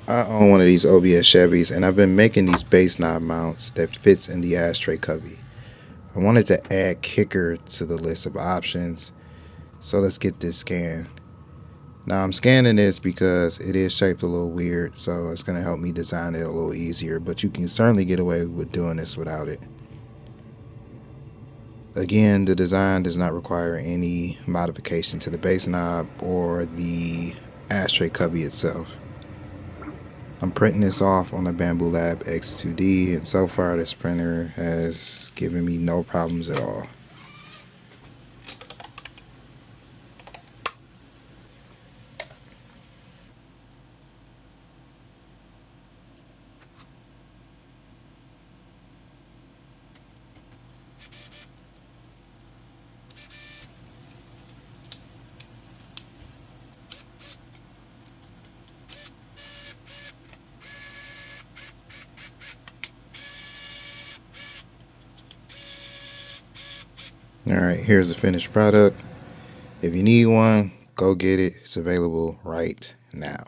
I own one of these OBS Chevys, and I've been making these base knob mounts that fits in the ashtray cubby. I wanted to add kicker to the list of options, so let's get this scanned. Now I'm scanning this because it is shaped a little weird, so it's going to help me design it a little easier, but you can certainly get away with doing this without it. Again, the design does not require any modification to the base knob or the ashtray cubby itself. I'm printing this off on a Bambu Lab X2D, and so far this printer has given me no problems at all. Alright, here's the finished product. If you need one, go get it. It's available right now.